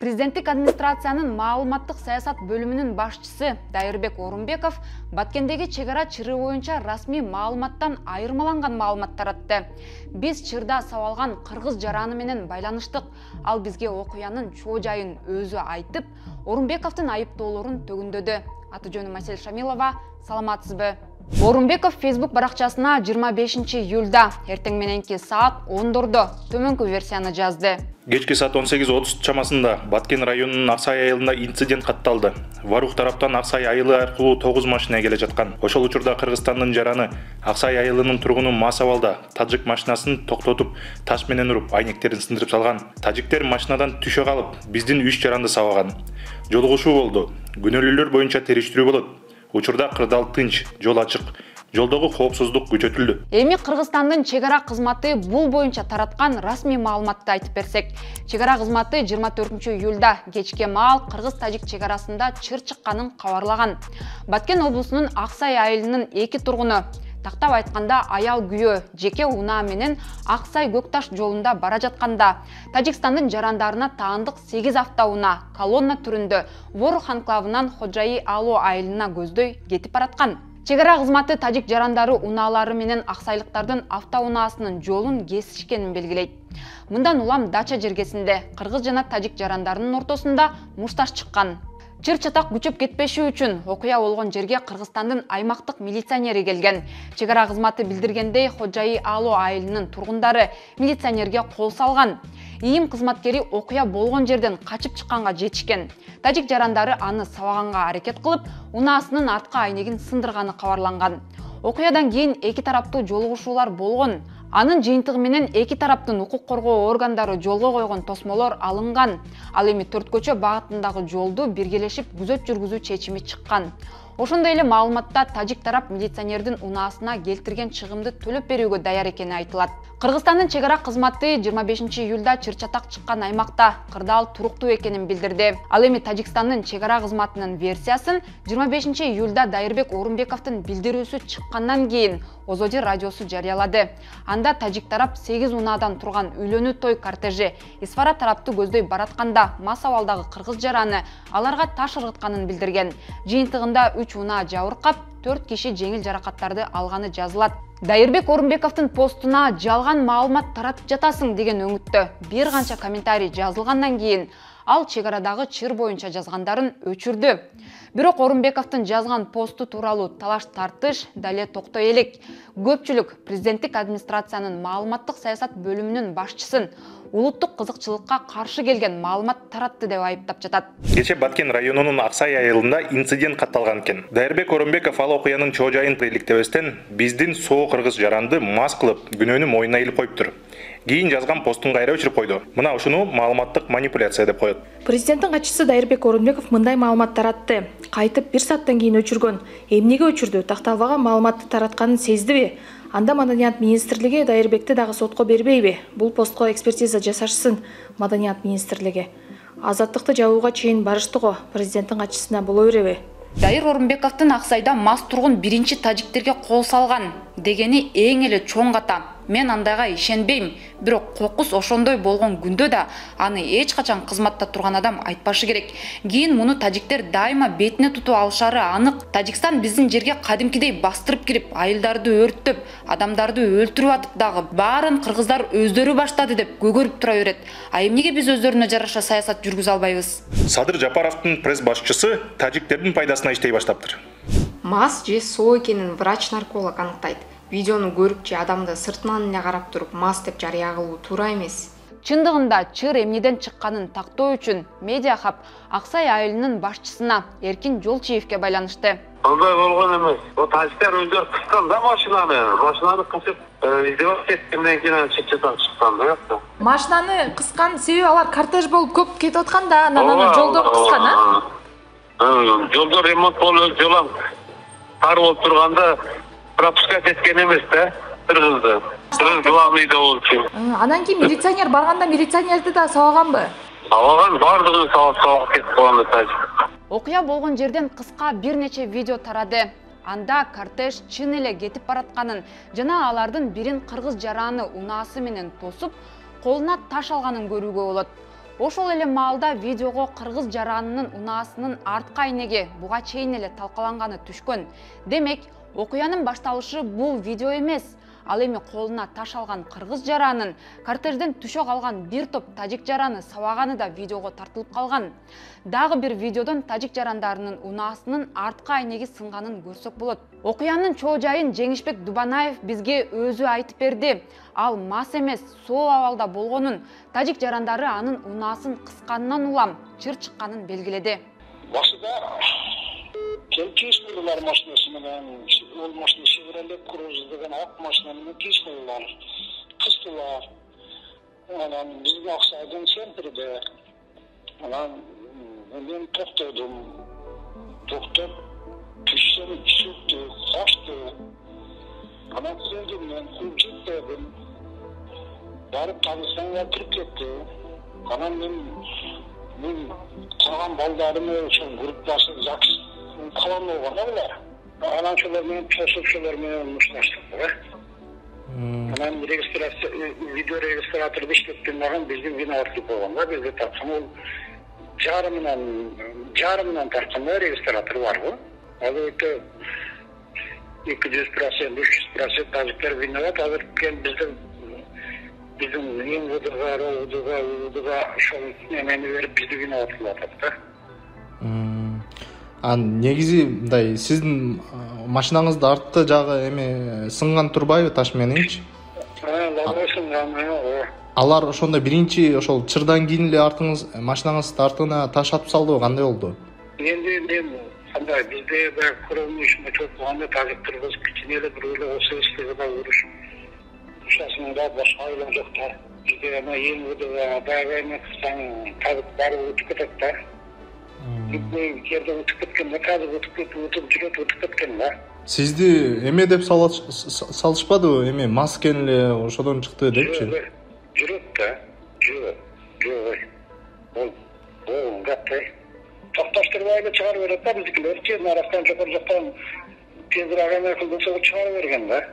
Президенттик администрациянын маалыматтык саясат бөлүмүнүн башчысы Дайырбек Орунбеков Баткендеги чегара чыры боюнча расмий маалыматтан айырмаланган маалымат таратты. Биз чырда сабалган кыргыз жараны менен байланыштык. Ал бизге окуянын чоо жайын өзү айтып, Орунбековдун айыптоолорун төгүндөдү. Аты жөнүм Асель Шамилова, саламатсызбы? Орунбеков Facebook баракчасына 25 июлда эртең мененки саат 10:00 төмөнкү версияны жазды. Кечки саат 18:30 чамасында Баткен районунун Аксай айылында инцидент катталды. Варух тараптан Аксай айылы аркылуу 9 машина келе жаткан. Ошол учурда Кыргызстандын жараны Аксай айылынын тургуну мас абалда тажик машинасын токтотуп, таш менен уруп, айнектерин сындырып салган. Тажиктер машинадан түшө калып, биздин 3 жаранды сабаган. Жолугушуу болду. Күнөөлүүлөр боюнча териштирүү болот. Учурда кырдаал тынч, жол ачык. Жолдогу коопсуздук күчөтүлдү. Эми Кыргызстандын чегара кызматы бул боюнча тараткан расмий маалыматты айтып берсек. Чегара кызматы 24 июлда кечке маал кыргыз-тажик чегарасында чыр чыкканын кабарлаган. Баткен облусунун Аксай айылынын 2 тургуну, тактап айтканда аял күйөө жеке унаа менен Аксай Көкташ жолунда бара жатканда Тажикстандын жарандарына таандык 8 автоунаа колонна түрүндө Ворух анклавынан Ходжаи Ало айылына көздөй кетип бараткан. Чегара кызматы тажик жарандары унаалары менен аксайлыктардын автоунаасынын жолун кесишкенин белгилейт. Мындан улам дача жергесинде кыргыз жана тажик жарандарынын ортосунда мушташ чыккан. Чыр чатак күчөп кетпеши үчүн окуя болгон жерге Кыргызстандын аймактык милиционери келген. Чегара кызматы билдиргендей, Ходжаи Ало айылынын тургундары милиционерге кол салган. ИИМ кызматкери окуя болгон жерден качып чыкканга жетишкен. Тажик жарандары аны сабаганга аракет кылып, унаасынын артка айнегин сындырганы кабарланган. Окуядан кийин эки тараптуу жолугушуулар болгон. Анын жыйынтыгы менен эки тараптын укук коргоо органдары жолго койгон тосмолор алынган. Ал эми Төрткөчө багытындагы жолду биргелешип күзөт жүргүзүү чечими чыккан. Ошондой эле маалыматта тажик тарап милиционердин унаасына келтирген чыгымды төлөп берүүгө даяр экени айтылат. Кыргызстандын чегара кызматы 25 июлда чыр чатак чыккан аймакта кырдаал туруктуу экенин билдирди. Ал эми Тажикстандын чегара кызматынын версиясын 25 июлда Дайырбек Орунбековдун билдирүүсү чыккандан кийин Озоди радиосу жарыялады. Анда тажик тарап 8 унаадан турган үйлөнүү той кортежи Исфара тарапты көздөй баратканда мас абалдагы кыргыз жараны аларга таш ыргытканын билдирген. Жыйынтыгында 3 унаа жабыркап, 4 киши жеңил жаракаттарды алганы жазылат. Дайырбек Орунбековдун постуна жалган маалымат таратып жатасың деген өңүттө бир канча комментарий жазылгандан кийин ал чегарадагы чыр боюнча жазгандарын өчүрдү. Бирок Орунбековдун жазган посту тууралуу талаш тартыш дале токтой элек. Көпчүлүк президенттик администрациянын маалыматтык саясат бөлүмүнүн башчысын улуттук кызыкчылыкка каршы келген маалымат таратты деп айыптап жатат. Кече Баткен районунун Аксай айылында инцидент катталган экен. Дайырбек Орунбеков ал окуянын чоо жайын иликтебестен биздин соо кыргыз жаранды мас кылып, күнөөнү мойнуна илип коюптур. Кийин жазган постун кайра өчүрүп койду. Мына ушуну маалыматтык манипуляция деп коет. Президенттин катчысы Дайырбек Орунбеков мындай маалымат таратты. Кайтып 1 сааттан кийин өчүргөн. Эмнеге өчүрдү? Такталбаган маалыматты таратканын сездиби? Анда Маданият министрлиги Дайырбекти дагы сотко бербейби? Бул постко экспертиза жасашсын Маданият министрлиги. Азаттыкты жабууга чейин барышты го. Президенттин катчысына боло береби? Дайыр Орунбековдун Аксайда мас тургун биринчи тажиктерге кол салган дегени эң эле чоң ката. Мен андайга ишенбейм. Бирок кокус ошондой болгон күндө да аны эч качан кызматта турган адам айтпашы керек. Кийин муну тажиктер дайыма бетине тутуп алышары анык. Тажикстан биздин жерге кадимкидей бастырып кирип, айылдарды өрттөп, адамдарды өлтүрүп атып дагы баарын кыргыздар өздөрү баштады деп көгөрүп тура берет. А эмнеге биз өздөрүнө жараша саясат жүргүзө албайбыз? Садыр Жапаровдун пресс башчысы тажиктердин пайдасына иштей баштаптыр. Мас же соо экенин врач-нарколог аныктайт. Видеону көрүп же адамды сыртынан эле карап туруп мас деп жарыя кылуу туура эмес. Чындыгында чыр эмнеден чыкканын тактоо үчүн Медиа Хаб Аксай айылынын башчысына Эркин Жолчиевке байланышты. Андай болгон эмес. О тажиктер өздөрү кыскан да машинаны кысып издевать эткенден кийин чечетан чыккан да. Машинаны кыскан себеби алар кортеж болуп көп кетип аткан да, анан жолдорду кыскан, а? Жолдор ремонт болуп, жолам тар болуп турганда пропускать эткен эмес да. Кыргызды. Кыргыз главный да болчу. Анан кийин милиционер барганда милиционерди да сабаганбы? Сабаган бардыгын сабап кетип калган да. Окуя болгон жерден кыска бир нече видео тарады. Анда кортеж чын эле кетип баратканын жана алардын бирин кыргыз жараны унаасы менен тосуп, колуна таш алганын көрүүгө болот. Ошол эле маалда видеого кыргыз жаранынын унаасынын артка айнеги буга чейин эле талкаланганы түшкөн. Демек, окуянын башталышы бул видео эмес. Ал эми колуна таш алган кыргыз жаранын кортежден түшө калган бир топ тажик жараны сабаганы да видеого тартылып калган. Дагы бир видеодон тажик жарандарынын унаасынын артка айнеги сынганын көрсөк болот. Окуянын чоо жайын Жеңишбек Дубанаев бизге өзү айтып берди. Ал мас эмес, соо абалда болгонун, тажик жарандары анын унаасын кысканынан улам чыр чыкканын белгиледи. Башыда кийишмелер машинасы менен, ол машина Chevrolet Cruze деген ак машина менен кийишмелер, кыстылар. Анан бизге Аксайдын центринде, анан мен токтодум, токтоп, түшсөм чыкты, качты. Анан келдим мен, куюп жетпедим. Барып Кыргызстанга кирип кетти. Анан мен калган балдарымы ошол группасы ЗАГС калан болгон да булар. Анан ошолор менен тосуп менен мушташтык. Анан видео регистраторду иштеткен баган биздин виноватчылык болгон да, бизге тарткан ол жарымынан тарткан регистратор бар го. Ал өтө 200%, 300% тажиктер виноват, азыр биздин УДГ ошол эмени берип бизди виноват кылып атат да. Негизи мындай сиздин машинаңыздын артқы жагы эми сынган турбайбы таш мененчи? Лабой сынган, Алар ошондо биринчи ошол чырдан кийин эле машинаңыздын артына таш атып салдыбы, кандай болду? Мен кандай бизде бир курулуш мөчөт болгондо тажиктер кыз кичине эле бир эле осы истегде уруш. Ушасында башка эле жоктор. Бизде эми эң дагы эми кылсаң тазык баары өтүп кетет да. Керде өтүп кеткен да, казыр өтүп кеткен да. Сизди эме деп салышпадыбы? Эми мас экен эле ошодон чыкты депчи? Жүрөт да. Жок. Ол гапты. Токтоштурбай эле чыгарып берет да биздикилер. Жердин арасынан жактан тезирээк эме кылдырса чыгарып берген да.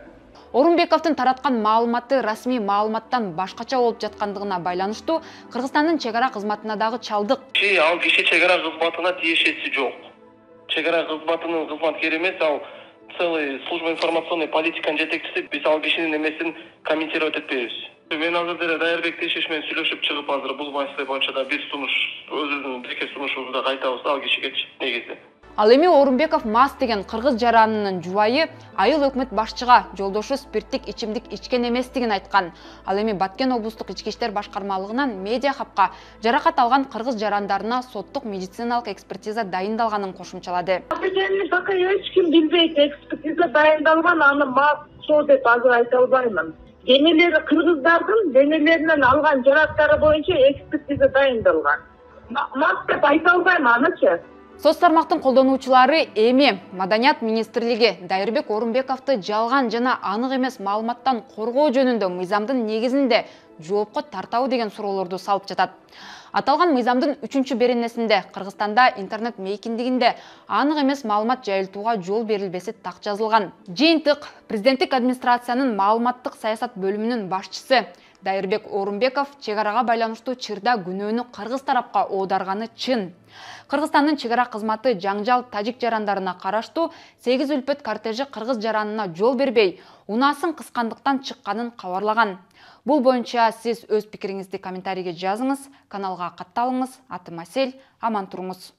Орунбековдун тараткан маалыматы расмий маалыматтан башкача болуп жаткандыгына байланыштуу Кыргызстандын чегара кызматына дагы чалдык. Ал киши чегара кызматына тиешеси жок. Чегара кызматынын кызматкери эмес, ал целый служба информационной политиканын жетекчиси. Биз ал кишинин эмесин комментировать этпейбиз. Мен азыр деле Дайырбек Тешиш менен сүйлөшүп чыгып, азыр бул маселе боюнча да бир сунуш, өзүбүздүн жеке сунушубузду да кайтабыз ал кишигечи негизи. Ал эми Орунбеков мас деген кыргыз жаранынын жубайы айыл өкмөт башчыга жолдошу спирттик ичимдик ичкен эместигин айткан. Ал эми Баткен облустук ички иштер башкармалыгынан медиа хабка жаракат алган кыргыз жарандарына соттук медициналык экспертиза дайындалганын кошумчалады. Пока эч ким билбейт, экспертиза дайындалган, аны мас деп азыр айта албаймын. Денелери кыргыздардын денелеринен алган жарактары боюнча экспертиза дайындалган. Мас деп айта албайм анычы. Соц тармактын колдонуучулары эми Маданият министрлиги Дайырбек Орунбековду жалган жана анык эмес маалыматтан коргоо жөнүндө мыйзамдын негизинде жоопко тартабы деген суроолорду салып жатат. Аталган мыйзамдын 3-беренесинде Кыргызстанда интернет мейкиндигинде анык эмес маалымат жайылтууга жол берилбеси так жазылган. Жыйынтык президенттик администрациянын маалыматтык саясат бөлүмүнүн башчысы Дайырбек Орунбеков чегарага байланыштуу чырда күнөөнү кыргыз тарапка оодарганы чын. Кыргызстандын чегара кызматы жаңжал тажик жарандарына караштуу 8 үлпөт кортежи кыргыз жаранына жол бербей, унаасын кыскандыктан чыкканын кабарлаган. Бул боюнча сиз өз пикириңизди комментарийге жазыңыз, каналга катталыңыз. Атым Асель, аман туруңуз.